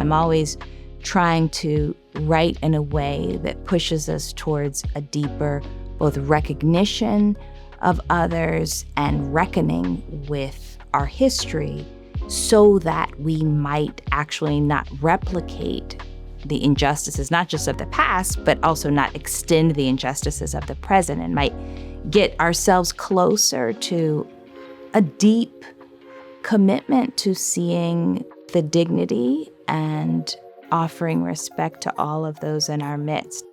I'm always trying to write in a way that pushes us towards a deeper both recognition of others and reckoning with our history so that we might actually not replicate the injustices, not just of the past, but also not extend the injustices of the present, and might get ourselves closer to a deep commitment to seeing the dignity and offering respect to all of those in our midst.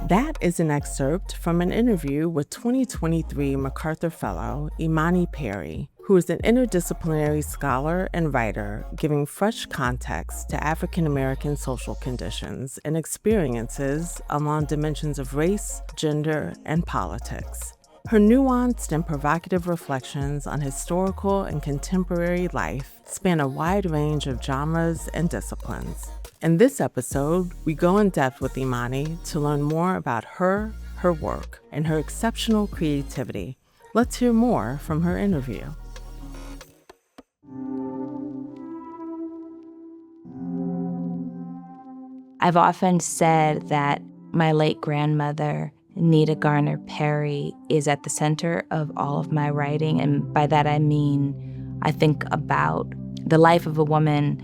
That is an excerpt from an interview with 2023 MacArthur Fellow Imani Perry, who is an interdisciplinary scholar and writer giving fresh context to African American social conditions and experiences along dimensions of race, gender, and politics. Her nuanced and provocative reflections on historical and contemporary life span a wide range of genres and disciplines. In this episode, we go in depth with Imani to learn more about her work, and her exceptional creativity. Let's hear more from her interview. I've often said that my late grandmother, Nita Garner Perry, is at the center of all of my writing. And by that I mean, I think about the life of a woman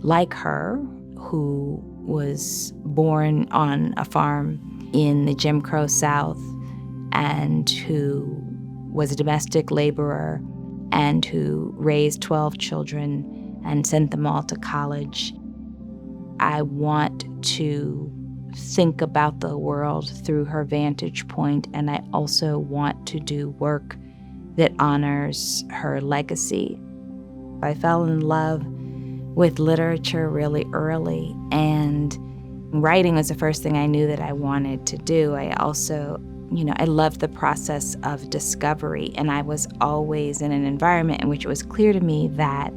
like her, who was born on a farm in the Jim Crow South and who was a domestic laborer and who raised 12 children and sent them all to college. I want to think about the world through her vantage point, and I also want to do work that honors her legacy. I fell in love with literature really early, and writing was the first thing I knew that I wanted to do. I also, I loved the process of discovery, and I was always in an environment in which it was clear to me that,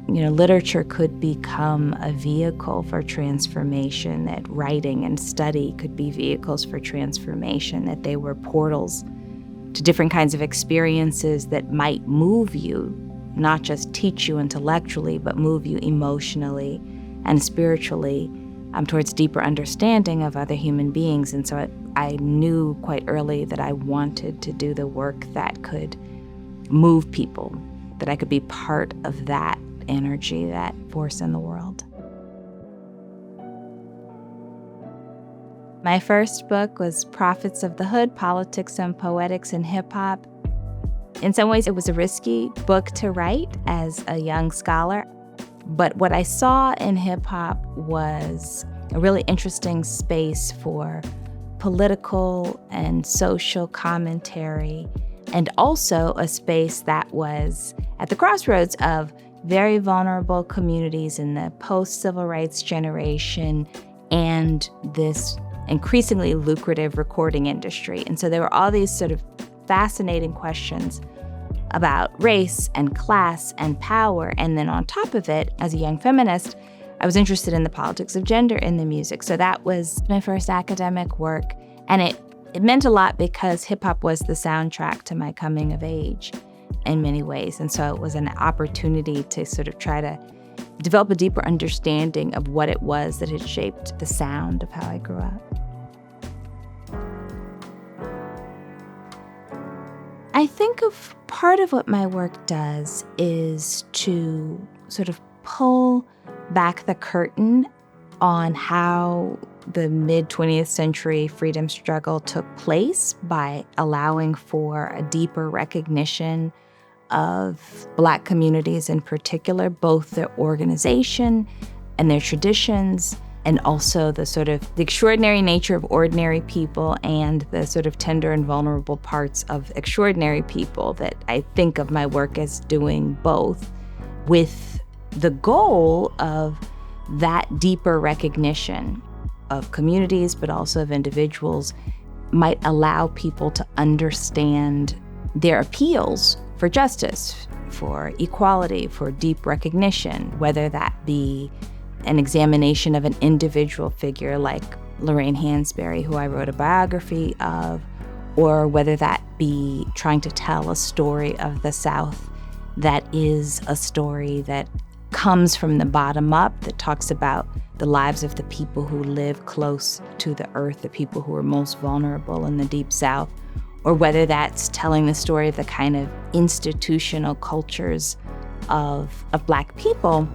literature could become a vehicle for transformation, that writing and study could be vehicles for transformation, that they were portals to different kinds of experiences that might move you, not just teach you intellectually, but move you emotionally and spiritually towards deeper understanding of other human beings. And so I knew quite early that I wanted to do the work that could move people, that I could be part of that energy, that force in the world. My first book was Prophets of the Hood, Politics and Poetics in Hip Hop. In some ways, it was a risky book to write as a young scholar, but what I saw in hip-hop was a really interesting space for political and social commentary, and also a space that was at the crossroads of very vulnerable communities in the post-civil rights generation and this increasingly lucrative recording industry. And so there were all these sort of fascinating questions about race and class and power. And then on top of it, as a young feminist, I was interested in the politics of gender in the music. So that was my first academic work. And it meant a lot because hip hop was the soundtrack to my coming of age in many ways. And so it was an opportunity to sort of try to develop a deeper understanding of what it was that had shaped the sound of how I grew up. I think of part of what my work does is to sort of pull back the curtain on how the mid-20th century freedom struggle took place by allowing for a deeper recognition of Black communities in particular, both their organization and their traditions, and also the extraordinary nature of ordinary people and the sort of tender and vulnerable parts of extraordinary people, that I think of my work as doing both, with the goal of that deeper recognition of communities, but also of individuals, might allow people to understand their appeals for justice, for equality, for deep recognition, whether that be an examination of an individual figure like Lorraine Hansberry, who I wrote a biography of, or whether that be trying to tell a story of the South that is a story that comes from the bottom up, that talks about the lives of the people who live close to the earth, the people who are most vulnerable in the Deep South, or whether that's telling the story of the kind of institutional cultures of Black people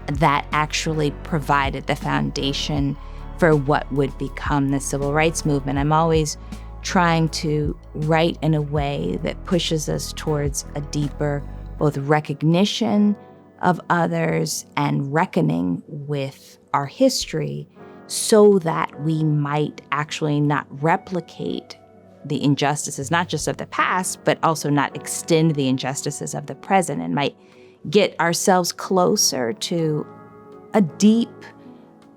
that actually provided the foundation for what would become the civil rights movement. I'm always trying to write in a way that pushes us towards a deeper both recognition of others and reckoning with our history, so that we might actually not replicate the injustices, not just of the past, but also not extend the injustices of the present, and might get ourselves closer to a deep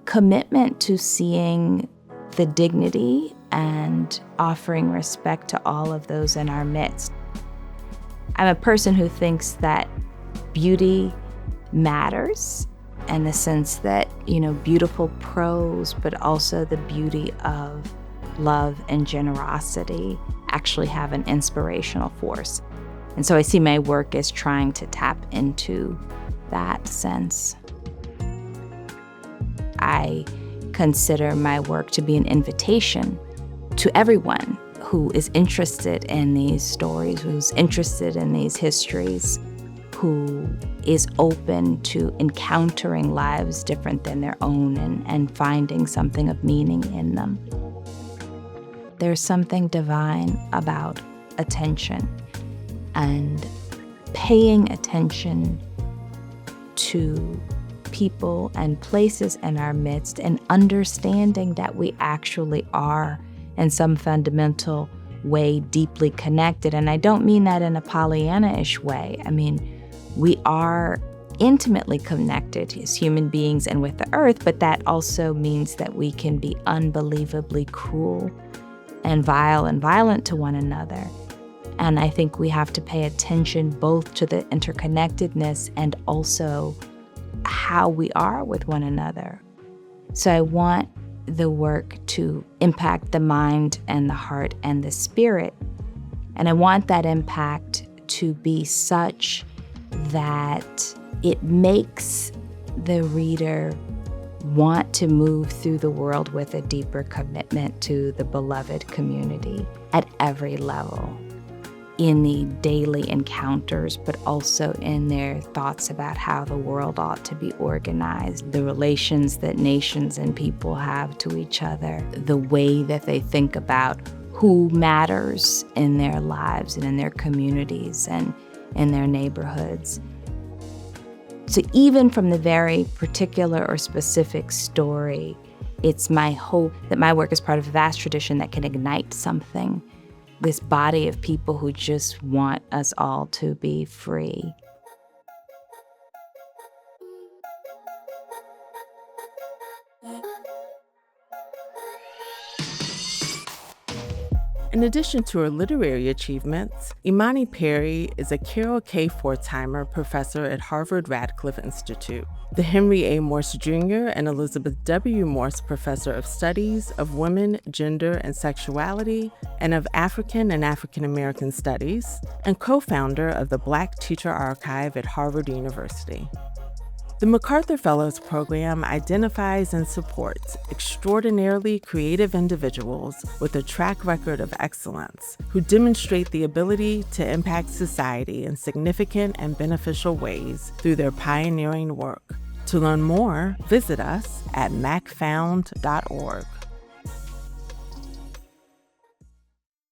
commitment to seeing the dignity and offering respect to all of those in our midst. I'm a person who thinks that beauty matters, in the sense that, beautiful prose, but also the beauty of love and generosity actually have an inspirational force. And so I see my work as trying to tap into that sense. I consider my work to be an invitation to everyone who is interested in these stories, who's interested in these histories, who is open to encountering lives different than their own and finding something of meaning in them. There's something divine about attention and paying attention to people and places in our midst, and understanding that we actually are, in some fundamental way, deeply connected. And I don't mean that in a Pollyanna-ish way. I mean, we are intimately connected as human beings and with the earth, but that also means that we can be unbelievably cruel and vile and violent to one another. And I think we have to pay attention both to the interconnectedness and also how we are with one another. So I want the work to impact the mind and the heart and the spirit. And I want that impact to be such that it makes the reader want to move through the world with a deeper commitment to the beloved community at every level, in the daily encounters, but also in their thoughts about how the world ought to be organized, the relations that nations and people have to each other, the way that they think about who matters in their lives and in their communities and in their neighborhoods. So even from the very particular or specific story, it's my hope that my work is part of a vast tradition that can ignite something, this body of people who just want us all to be free. In addition to her literary achievements, Imani Perry is a Carol K. Fortheimer Professor at Harvard Radcliffe Institute, the Henry A. Morse Jr. and Elizabeth W. Morse Professor of Studies of Women, Gender, and Sexuality, and of African and African American Studies, and co-founder of the Black Teacher Archive at Harvard University. The MacArthur Fellows program identifies and supports extraordinarily creative individuals with a track record of excellence who demonstrate the ability to impact society in significant and beneficial ways through their pioneering work. To learn more, visit us at macfound.org.